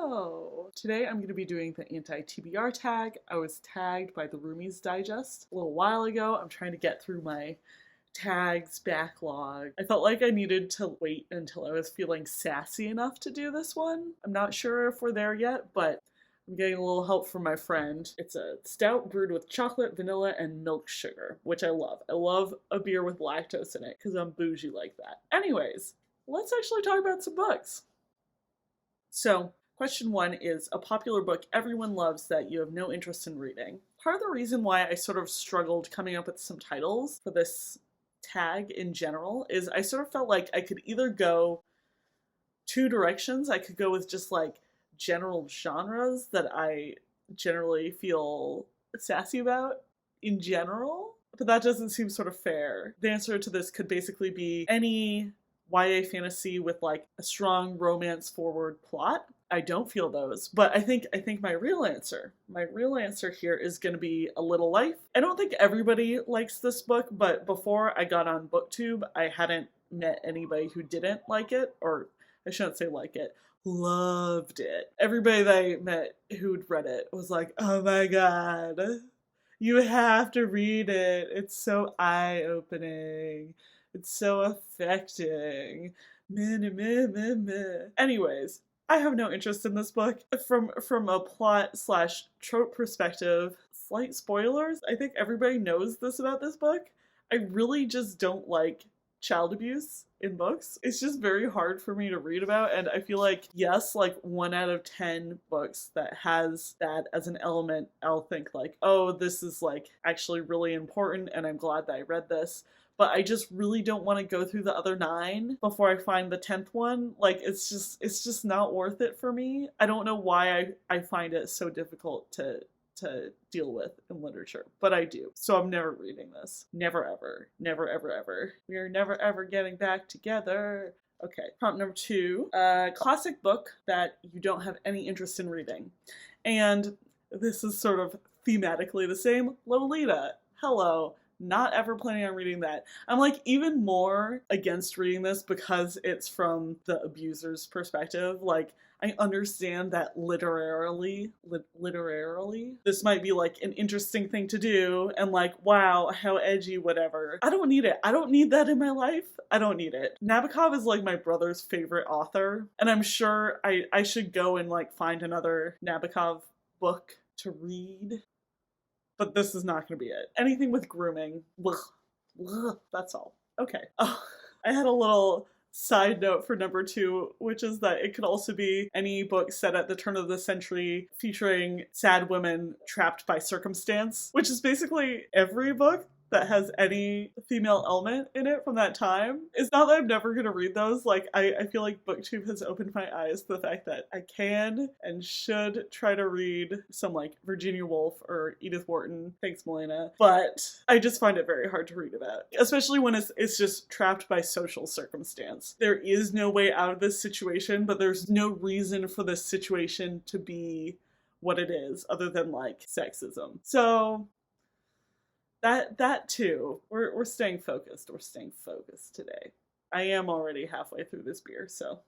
Hello! Today I'm going to be doing the anti-TBR tag. I was tagged by the Roomies Digest a little while ago. I'm trying to get through my tags backlog. I felt like I needed to wait until I was feeling sassy enough to do this one. I'm not sure if we're there yet, but I'm getting a little help from my friend. It's a stout brewed with chocolate, vanilla, and milk sugar, which I love. I love a beer with lactose in it because I'm bougie like that. Anyways, let's actually talk about some books. So, question one is a popular book everyone loves that you have no interest in reading. Part of the reason why I sort of struggled coming up with some titles for this tag in general is I sort of felt like I could either go two directions. I could go with just like general genres that I generally feel sassy about in general, but that doesn't seem sort of fair. The answer to this could basically be any YA fantasy with like a strong romance forward plot. I don't feel those, but I think my real answer here is going to be A Little Life. I don't think everybody likes this book, but before I got on BookTube, I hadn't met anybody who didn't like it, or I shouldn't say like it, loved it. Everybody that I met who'd read it was like, oh my god, you have to read it. It's so eye-opening. It's so affecting. Meh, meh, meh, meh, meh. Anyways, I have no interest in this book. From a plot/trope perspective, slight spoilers, I think everybody knows this about this book. I really just don't like child abuse in books. It's just very hard for me to read about, and I feel like, yes, like 1 out of 10 books that has that as an element, I'll think like, oh, this is like actually really important and I'm glad that I read this. But I just really don't want to go through the other 9 before I find the 10th one. Like, it's just not worth it for me. I don't know why I find it so difficult to deal with in literature, but I do. So I'm never reading this. Never ever. Never ever ever. We are never ever getting back together. Okay, prompt number 2. Classic book that you don't have any interest in reading. And this is sort of thematically the same. Lolita. Hello. Not ever planning on reading that. I'm like even more against reading this because it's from the abuser's perspective. Like, I understand that literarily, this might be like an interesting thing to do and like, wow, how edgy, whatever. I don't need it. I don't need that in my life. I don't need it. Nabokov is like my brother's favorite author, and I'm sure I should go and like find another Nabokov book to read. But this is not going to be it. Anything with grooming, that's all. Okay. Oh, I had a little side note for number 2, which is that it could also be any book set at the turn of the century featuring sad women trapped by circumstance, which is basically every book that has any female element in it from that time. It's not that I'm never going to read those. Like, I feel like BookTube has opened my eyes to the fact that I can and should try to read some like Virginia Woolf or Edith Wharton. Thanks, Melina. But I just find it very hard to read about, especially when it's just trapped by social circumstance. There is no way out of this situation, but there's no reason for this situation to be what it is other than like sexism. So that too. We're staying focused. We're staying focused today. I am already halfway through this beer, so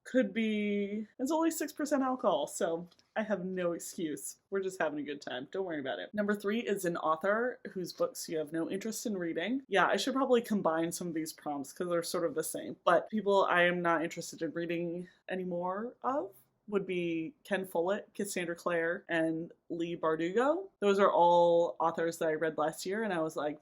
could be. It's only 6% alcohol, so I have no excuse. We're just having a good time. Don't worry about it. Number 3 is an author whose books you have no interest in reading. Yeah, I should probably combine some of these prompts because they're sort of the same. But people I am not interested in reading anymore of would be Ken Fullett, Cassandra Clare, and Leigh Bardugo. Those are all authors that I read last year, and I was like,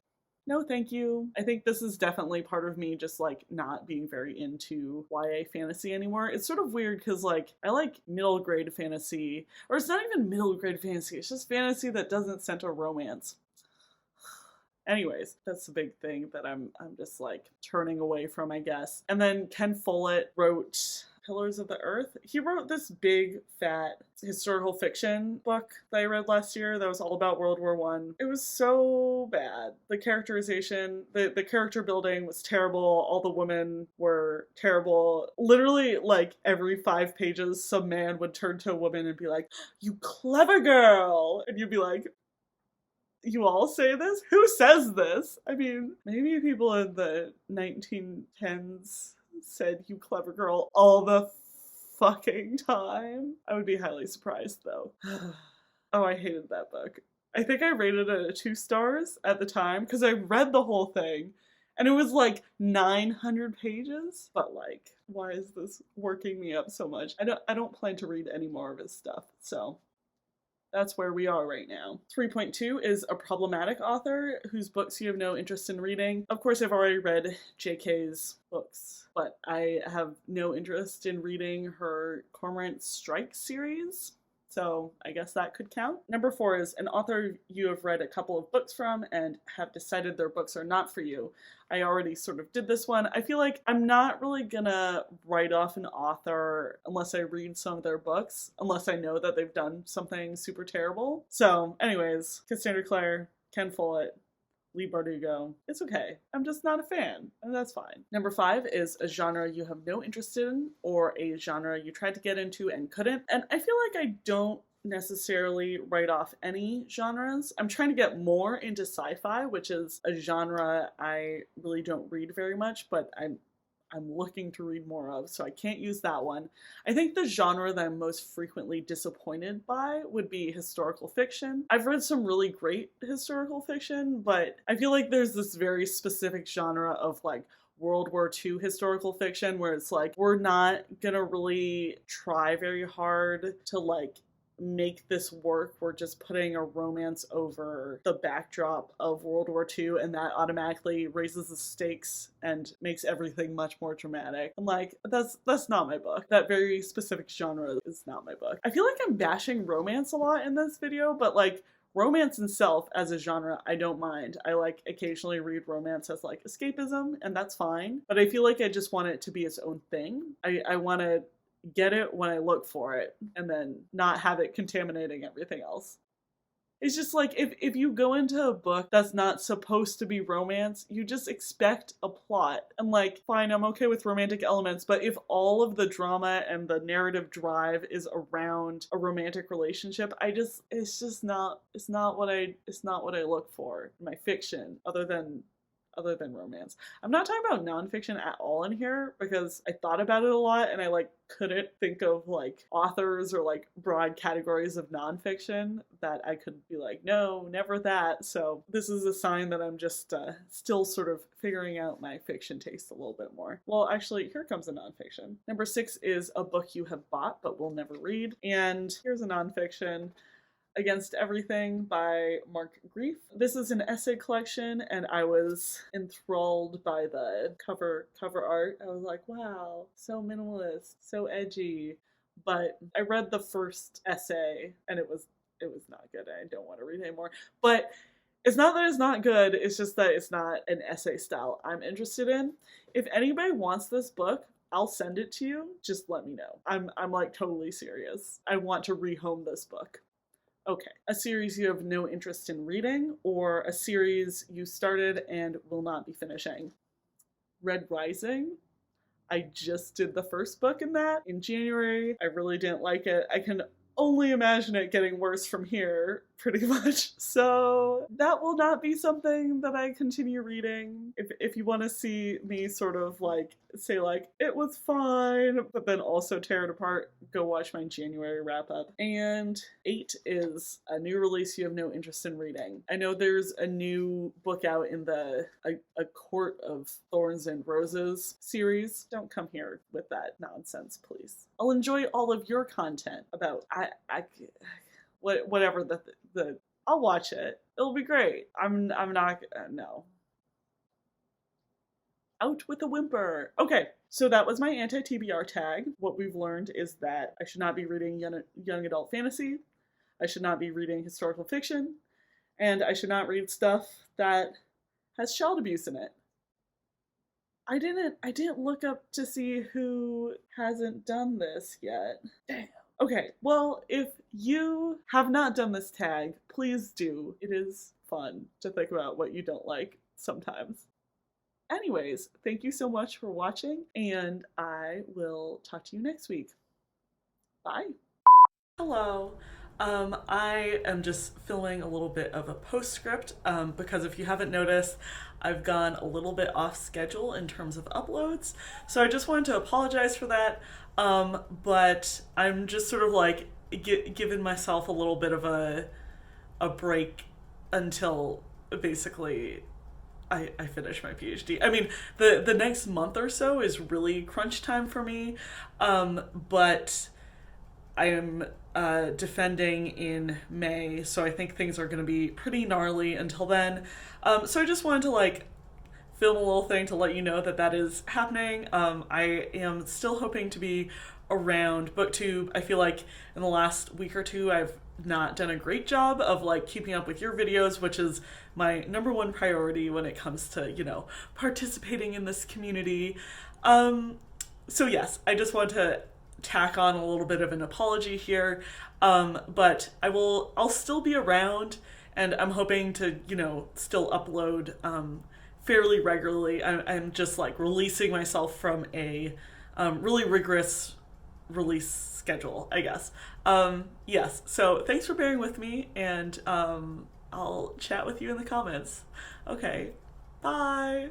no thank you. I think this is definitely part of me just like not being very into YA fantasy anymore. It's sort of weird because like I like middle grade fantasy, or it's not even middle grade fantasy, it's just fantasy that doesn't center romance. Anyways, that's the big thing that I'm just like turning away from, I guess. And then Ken Follett wrote Pillars of the Earth. He wrote this big, fat historical fiction book that I read last year that was all about World War I. It was so bad. The characterization, the character building was terrible. All the women were terrible. Literally, like, every 5 pages, some man would turn to a woman and be like, "You clever girl!" And you'd be like, you all say this? Who says this? I mean, maybe people in the 1910s said "you clever girl" all the fucking time. I would be highly surprised though. Oh, I hated that book. I think I rated it 2 stars at the time because I read the whole thing and it was like 900 pages. But like, why is this working me up so much? I don't plan to read any more of his stuff. So that's where we are right now. 3.2 is a problematic author whose books you have no interest in reading. Of course, I've already read JK's books, but I have no interest in reading her Cormorant Strike series. So I guess that could count. Number 4 is an author you have read a couple of books from and have decided their books are not for you. I already sort of did this one. I feel like I'm not really gonna write off an author unless I read some of their books, unless I know that they've done something super terrible. So anyways, Cassandra Clare, Ken Follett, Leigh Bardugo. It's okay. I'm just not a fan, and that's fine. Number 5 is a genre you have no interest in, or a genre you tried to get into and couldn't. And I feel like I don't necessarily write off any genres. I'm trying to get more into sci-fi, which is a genre I really don't read very much, but I'm looking to read more of, so I can't use that one. I think the genre that I'm most frequently disappointed by would be historical fiction. I've read some really great historical fiction, but I feel like there's this very specific genre of like World War II historical fiction where it's like, we're not gonna really try very hard to like make this work. We're just putting a romance over the backdrop of World War II, and that automatically raises the stakes and makes everything much more dramatic. I'm like, that's not my book. That very specific genre is not my book. I feel like I'm bashing romance a lot in this video, but like, romance itself as a genre, I don't mind. I like occasionally read romance as like escapism, and that's fine. But I feel like I just want it to be its own thing. I want to get it when I look for it and then not have it contaminating everything else. It's just like, if you go into a book that's not supposed to be romance, you just expect a plot. And like, fine, I'm okay with romantic elements, but if all of the drama and the narrative drive is around a romantic relationship, it's not what I look for in my fiction, other than romance. I'm not talking about nonfiction at all in here because I thought about it a lot and I like couldn't think of like authors or like broad categories of nonfiction that I could be like, no, never that. So this is a sign that I'm just still sort of figuring out my fiction taste a little bit more. Well, actually, here comes a nonfiction. Number 6 is a book you have bought but will never read. And here's a nonfiction. Against Everything by Mark Grief. This is an essay collection and I was enthralled by the cover art. I was like, wow, so minimalist, so edgy. But I read the first essay and it was not good. I don't want to read anymore. But it's not that it's not good, it's just that it's not an essay style I'm interested in. If anybody wants this book, I'll send it to you. Just let me know. I'm like totally serious. I want to rehome this book. Okay, a series you have no interest in reading, or a series you started and will not be finishing. Red Rising. I just did the first book in that in January. I really didn't like it. I can only imagine it getting worse from here, pretty much. So that will not be something that I continue reading. If you want to see me sort of like say like, it was fine, but then also tear it apart, go watch my January wrap up. And 8 is a new release you have no interest in reading. I know there's a new book out in the A Court of Thorns and Roses series. Don't come here with that nonsense, please. I'll enjoy all of your content about whatever the I'll watch it. It'll be great. I'm not no. Out with a whimper. Okay, so that was my anti-TBR tag. What we've learned is that I should not be reading young adult fantasy, I should not be reading historical fiction, and I should not read stuff that has child abuse in it. I didn't look up to see who hasn't done this yet. Damn. Okay, well, if you have not done this tag, please do. It is fun to think about what you don't like sometimes. Anyways, thank you so much for watching, and I will talk to you next week. Bye. Hello. I am just filming a little bit of a postscript because if you haven't noticed, I've gone a little bit off schedule in terms of uploads. So I just wanted to apologize for that. But I'm just sort of like giving myself a little bit of a break until basically I finish my PhD. I mean, the next month or so is really crunch time for me, but I am defending in May, so I think things are going to be pretty gnarly until then. So I just wanted to like film a little thing to let you know that that is happening. I am still hoping to be around booktube. I feel like in the last week or two I've not done a great job of like keeping up with your videos, which is my number one priority when it comes to, you know, participating in this community. So yes, I just want to tack on a little bit of an apology here. But I'll still be around, and I'm hoping to, you know, still upload fairly regularly. I'm just like releasing myself from a really rigorous release schedule, I guess. Yes, so thanks for bearing with me, and I'll chat with you in the comments. Okay, bye!